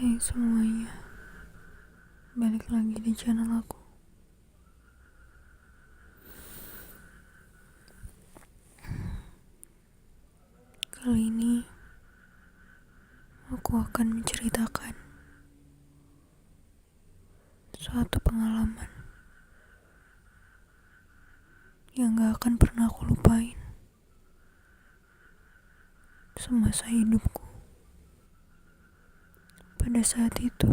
Hai semuanya, balik lagi di channel aku. Kali ini aku akan menceritakan suatu pengalaman yang gak akan pernah aku lupain semasa hidupku. Pada saat itu,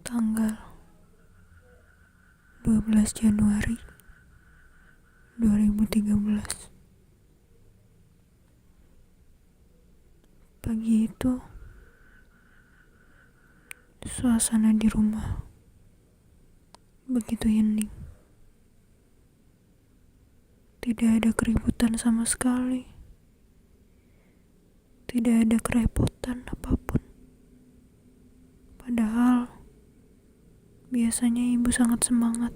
tanggal 12 Januari 2013. Pagi itu, suasana di rumah begitu hening. Tidak ada keributan sama sekali. Tidak ada kerepotan apapun. Padahal biasanya ibu sangat semangat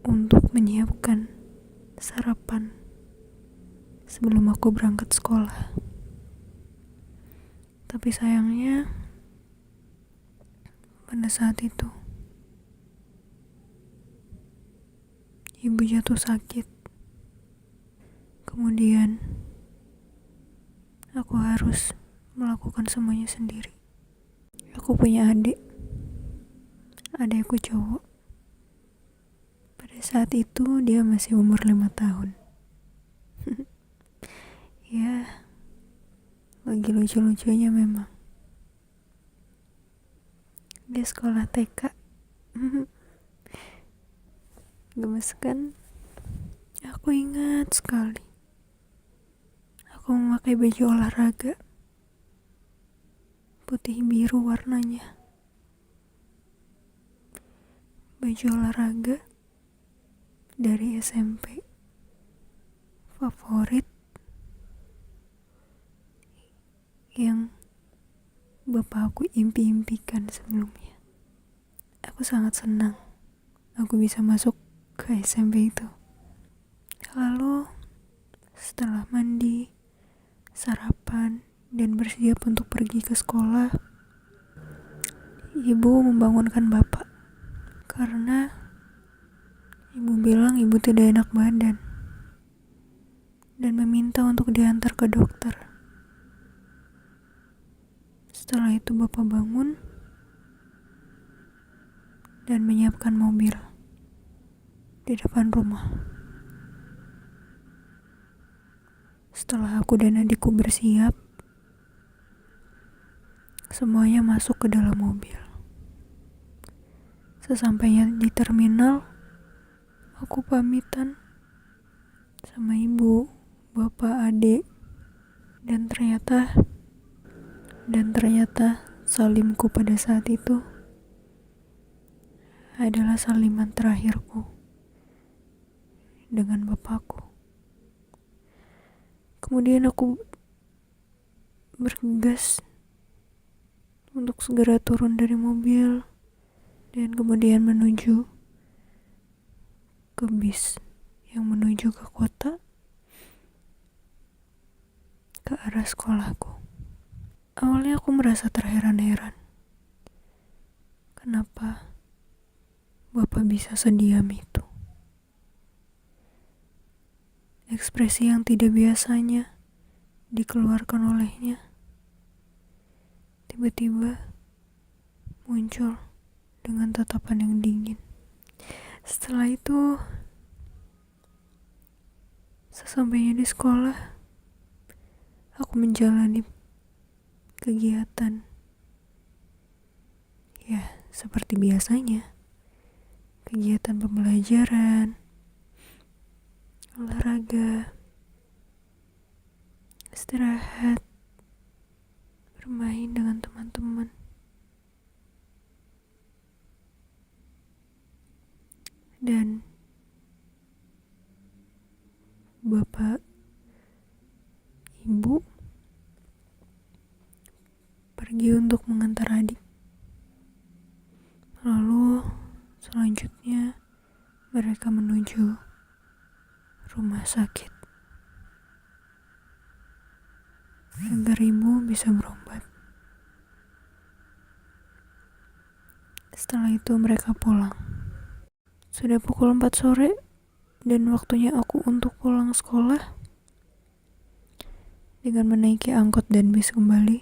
untuk menyiapkan sarapan sebelum aku berangkat sekolah. Tapi sayangnya pada saat itu ibu jatuh sakit. Kemudian aku harus melakukan semuanya sendiri. Aku punya adikku cowok. Pada saat itu dia masih umur 5 tahun. Ya, lagi lucu-lucunya memang. Dia sekolah TK. Gemes kan? Aku ingat sekali. Aku memakai baju olahraga putih biru warnanya. Baju olahraga dari SMP favorit yang bapak aku impi-impikan sebelumnya. Aku sangat senang aku bisa masuk ke SMP itu. Lalu setelah mandi, sarapan, dan bersiap untuk pergi ke sekolah, ibu membangunkan bapak karena ibu bilang ibu tidak enak badan dan meminta untuk diantar ke dokter. Setelah itu bapak bangun dan menyiapkan mobil di depan rumah. Setelah aku dan adikku bersiap, semuanya masuk ke dalam mobil. Sesampainya di terminal, aku pamitan sama ibu, bapak, adik, dan ternyata salimku pada saat itu adalah saliman terakhirku dengan bapakku. Kemudian aku bergegas untuk segera turun dari mobil dan kemudian menuju ke bis yang menuju ke kota, ke arah sekolahku. Awalnya aku merasa terheran-heran. Kenapa bapak bisa sediam itu? Ekspresi yang tidak biasanya dikeluarkan olehnya tiba-tiba muncul dengan tatapan yang dingin. Setelah itu, sesampainya di sekolah, aku menjalani kegiatan. Ya, seperti biasanya. Kegiatan pembelajaran, olahraga, istirahat, bermain dengan teman-teman. Dan bapak, ibu pergi untuk mengantar adik. Lalu selanjutnya mereka menuju rumah sakit. agar ibu bisa berobat. Setelah itu mereka pulang. Sudah pukul 4 sore dan waktunya aku untuk pulang sekolah. Dengan menaiki angkot dan bis kembali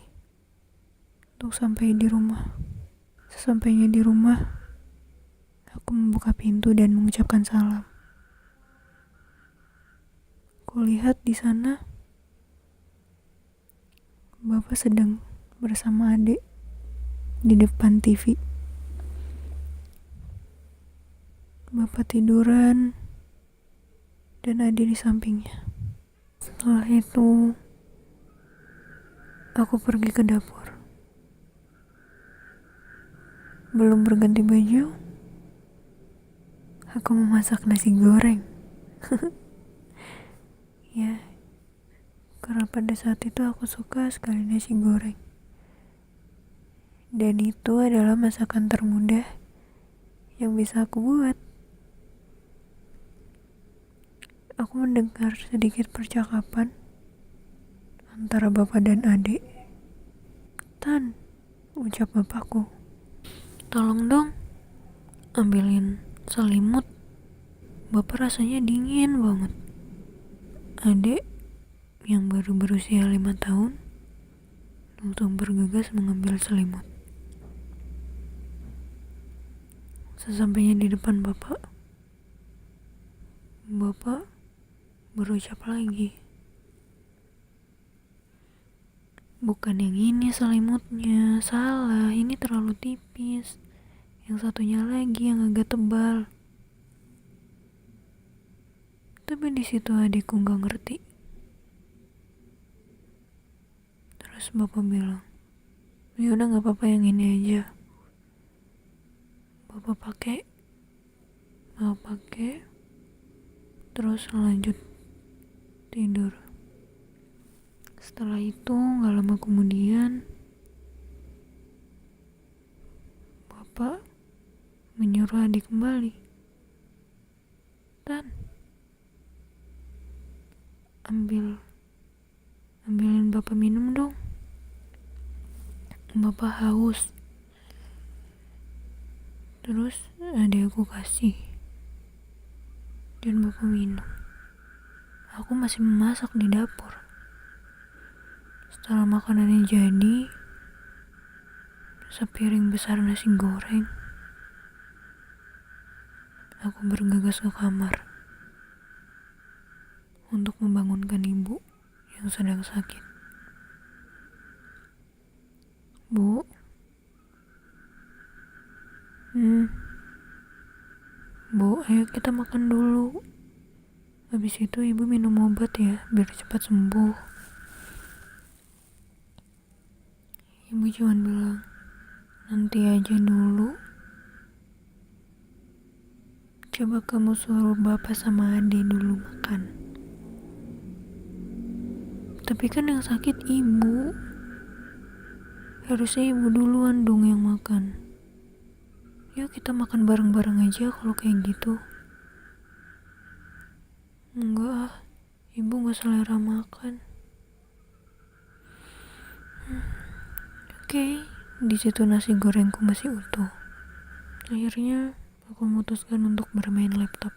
untuk sampai di rumah. Sesampainya di rumah, aku membuka pintu dan mengucapkan salam. Kulihat di sana Bapak sedang bersama adik di depan TV. Bapak tiduran dan adik di sampingnya. Setelah itu, aku pergi ke dapur. Belum berganti baju, aku memasak nasi goreng. Ya, karena pada saat itu aku suka sekali nasi goreng. Dan itu adalah masakan termudah yang bisa aku buat. Aku mendengar sedikit percakapan antara bapak dan adik. "Tan," ucap bapakku, "tolong dong ambilin selimut. Bapak rasanya dingin banget." Adik yang baru berusia 5 tahun langsung bergegas mengambil selimut. Sesampainya di depan bapak berucap lagi, "Bukan yang ini selimutnya, salah, ini terlalu tipis. Yang satunya lagi yang agak tebal." Tapi di situ adikku gak ngerti. Terus bapak bilang, "Ya udah gak apa-apa, yang ini aja." Bapak pakai, terus lanjut tidur. Setelah itu gak lama kemudian bapak menyuruh adik kembali. "Tan, ambilin bapak minum dong. Bapak haus." Terus adik aku kasih dan bapak minum. Aku masih memasak di dapur. Setelah makanannya jadi, sepiring besar nasi goreng, aku bergegas ke kamar untuk membangunkan ibu yang sedang sakit. "Bu, Bu, ayo kita makan dulu. Habis itu ibu minum obat ya, biar cepat sembuh." Ibu cuma bilang, "Nanti aja dulu. Coba kamu suruh bapak sama adik dulu makan." Tapi kan yang sakit ibu. Harusnya ibu duluan dong yang makan. Yuk kita makan bareng-bareng aja kalau kayak gitu. "Enggak, ibu gak selera makan." Oke, di situ nasi gorengku masih utuh. Akhirnya aku memutuskan untuk bermain laptop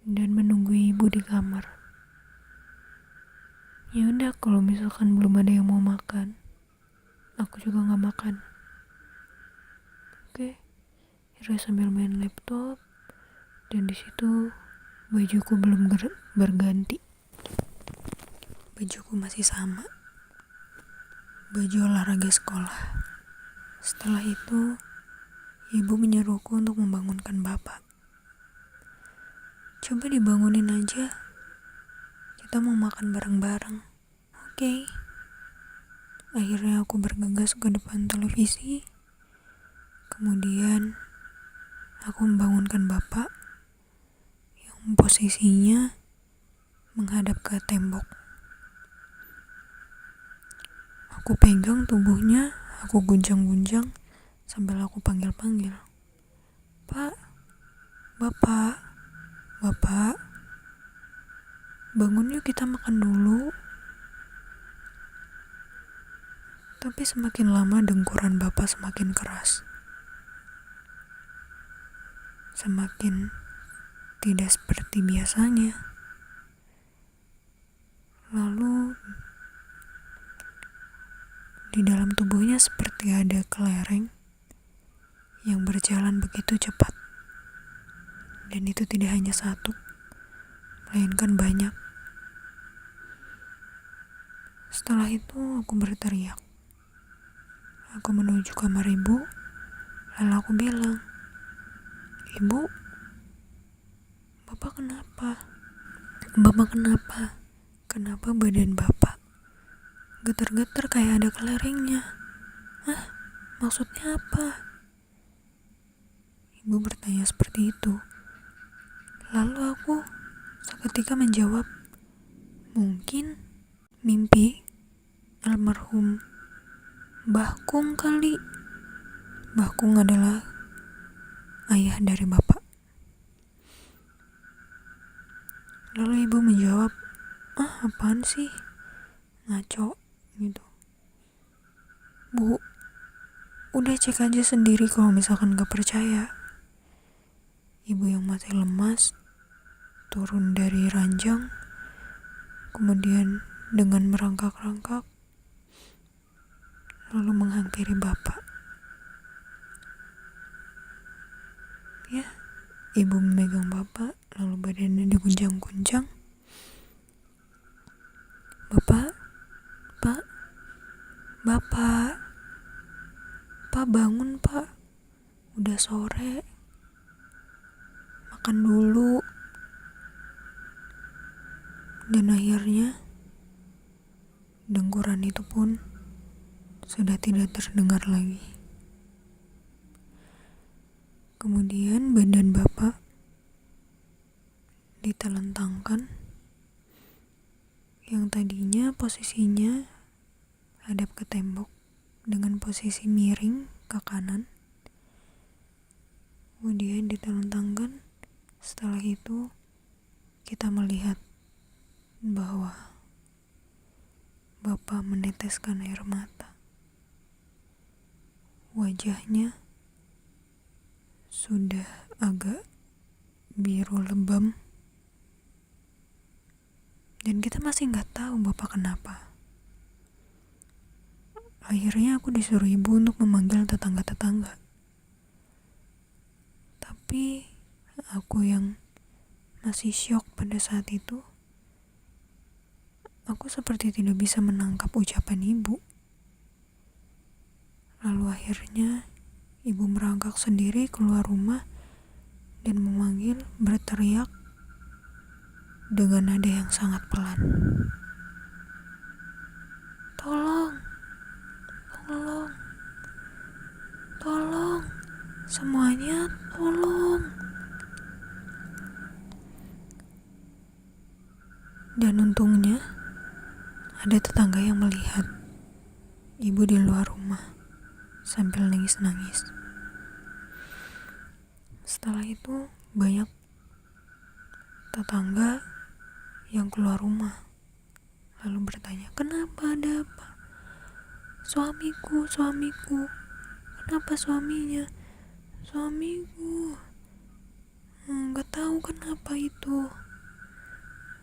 dan menunggu ibu di kamar. Ya udah, kalau misalkan belum ada yang mau makan, aku juga nggak makan. Oke, akhirnya sambil main laptop, dan di situ bajuku belum berganti. Bajuku masih sama, baju olahraga sekolah. Setelah itu, ibu menyuruhku untuk membangunkan bapak. "Coba dibangunin aja, kita mau makan bareng-bareng." Oke. Akhirnya aku bergegas ke depan televisi. Kemudian aku membangunkan bapak yang posisinya menghadap ke tembok. Aku pegang tubuhnya, aku guncang-guncang sambil aku panggil-panggil, "Pak, Bapak, Bapak." bangun yuk kita makan dulu. Tapi semakin lama dengkuran bapak semakin keras. Semakin tidak seperti biasanya. Lalu di dalam tubuhnya seperti ada kelereng yang berjalan begitu cepat. Dan itu tidak hanya satu, melainkan banyak. Setelah itu aku berteriak. Aku menuju kamar ibu, lalu aku bilang, "Ibu, Bapak kenapa? Bapak kenapa? Kenapa badan Bapak getar-getar kayak ada kelerengnya? Hah? Maksudnya apa?" Ibu bertanya seperti itu. Lalu aku seketika menjawab, "Mungkin mimpi almarhum Mbah Kung kali." Mbah Kung adalah ayah dari bapak. Lalu ibu menjawab, apaan sih? Ngaco gitu. "Bu, udah cek aja sendiri kalau misalkan gak percaya." Ibu yang masih lemas turun dari ranjang, kemudian dengan merangkak-rangkak lalu menghampiri bapak. Ya, ibu memegang bapak, lalu badannya diguncang-guncang. "Bapak, Pak, Bapak, Pak bangun Pak, udah sore, makan dulu." Dan akhirnya dengkuran itu pun sudah tidak terdengar lagi. Kemudian badan bapak ditelentangkan, yang tadinya posisinya hadap ke tembok dengan posisi miring ke kanan. Kemudian ditelentangkan. Setelah itu kita melihat bahwa bapak meneteskan air mata. Wajahnya sudah agak biru lebam. Dan kita masih gak tahu bapak kenapa. Akhirnya aku disuruh ibu untuk memanggil tetangga-tetangga. Tapi aku yang masih syok pada saat itu, aku seperti tidak bisa menangkap ucapan ibu. Lalu akhirnya ibu merangkak sendiri keluar rumah dan memanggil, berteriak dengan nada yang sangat pelan, "Tolong, tolong, tolong, semuanya tolong." Dan untungnya ada tetangga yang melihat ibu di luar rumah sambil nangis-nangis. Setelah itu banyak tetangga yang keluar rumah lalu bertanya, "Kenapa, ada apa?" Suamiku, kenapa suaminya?" "Suamiku, nggak tahu kenapa itu."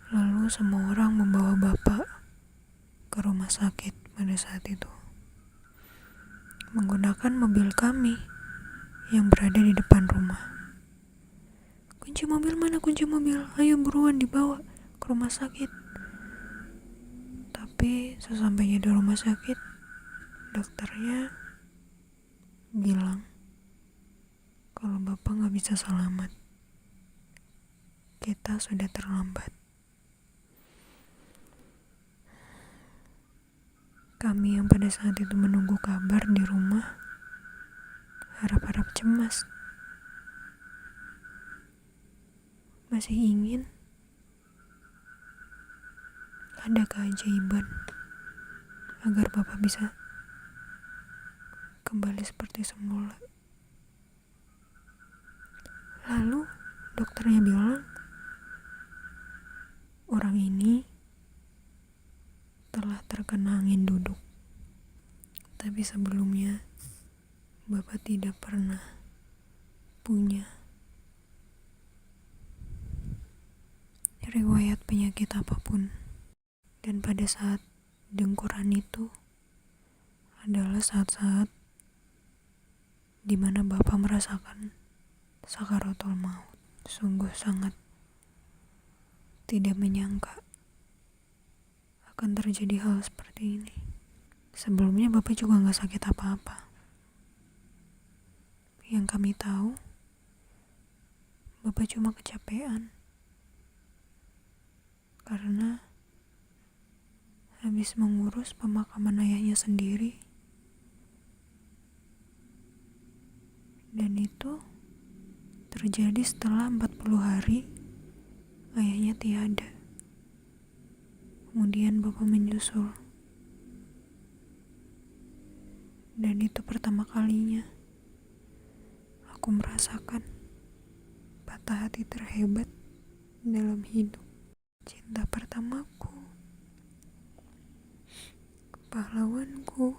Lalu semua orang membawa bapak ke rumah sakit pada saat itu menggunakan mobil kami yang berada di depan rumah. "Kunci mobil mana? Kunci mobil, ayo buruan dibawa ke rumah sakit." Tapi sesampainya di rumah sakit, dokternya bilang kalau bapak gak bisa selamat. Kita sudah terlambat. Kami yang pada saat itu menunggu kabar di rumah harap-harap cemas. Masih ingin ada keajaiban agar bapak bisa kembali seperti semula. Lalu dokternya bilang orang ini telah terkena angin duduk. Tapi sebelumnya, Bapak tidak pernah punya riwayat penyakit apapun. Dan pada saat dengkuran itu adalah saat-saat di mana Bapak merasakan sakaratul maut. Sungguh sangat tidak menyangka akan terjadi hal seperti ini. Sebelumnya Bapak juga gak sakit apa-apa. Yang kami tahu, Bapak cuma kecapean karena habis mengurus pemakaman ayahnya sendiri. Dan itu terjadi setelah 40 hari ayahnya tiada. Kemudian Bapak menyusul. Dan itu pertama kalinya aku merasakan patah hati terhebat dalam hidup. Cinta pertamaku, pahlawanku,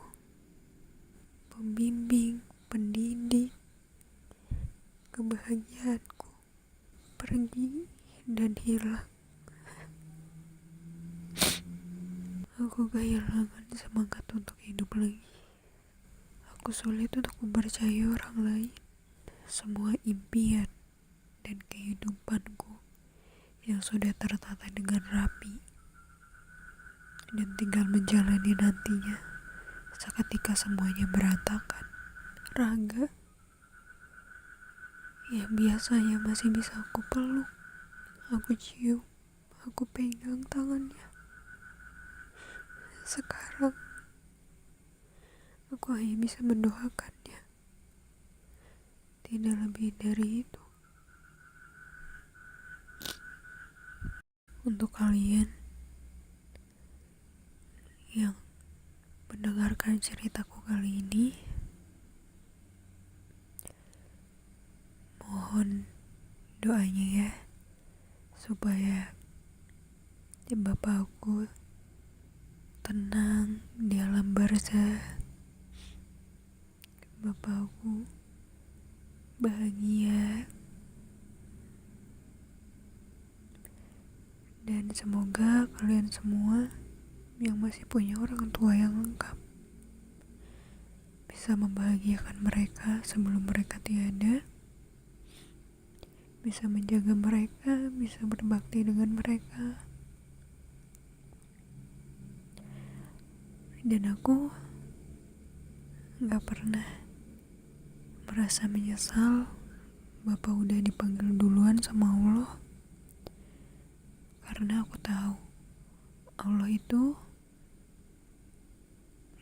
pembimbing, pendidik, kebahagiaanku pergi dan hilang. Aku kehilangan semangat untuk hidup lagi. Aku sulit untuk mempercayai orang lain. Semua impian dan kehidupanku yang sudah tertata dengan rapi dan tinggal menjalani nantinya, seketika semuanya berantakan. Raga yang biasanya masih bisa aku peluk, aku cium, aku pegang tangannya, sekarang aku hanya bisa mendoakannya. Tidak lebih dari itu. Untuk kalian yang mendengarkan ceritaku kali ini, mohon doanya ya, supaya bapakku tenang di alam barzah, bapakku bahagia, dan semoga kalian semua yang masih punya orang tua yang lengkap bisa membahagiakan mereka sebelum mereka tiada, bisa menjaga mereka, bisa berbakti dengan mereka. Dan aku gak pernah merasa menyesal Bapak udah dipanggil duluan sama Allah, karena aku tahu Allah itu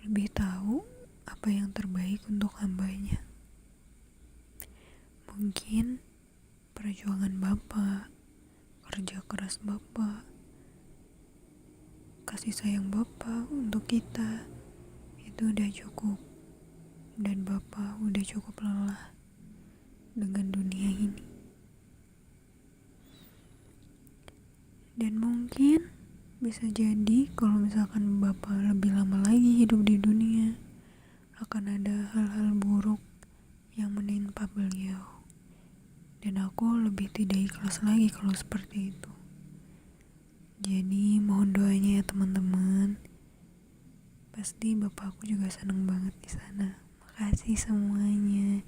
lebih tahu apa yang terbaik untuk hambanya. Mungkin perjuangan Bapak, kerja keras Bapak, kasih sayang Bapak untuk kita itu udah cukup, dan Bapak udah cukup lelah dengan dunia ini. Dan mungkin bisa jadi kalau misalkan Bapak lebih lama lagi hidup di dunia, akan ada hal-hal buruk yang menimpa beliau. Dan aku lebih tidak ikhlas lagi kalau seperti itu. Jadi mohon doanya ya teman-teman. Pasti bapakku juga seneng banget di sana. Makasih semuanya.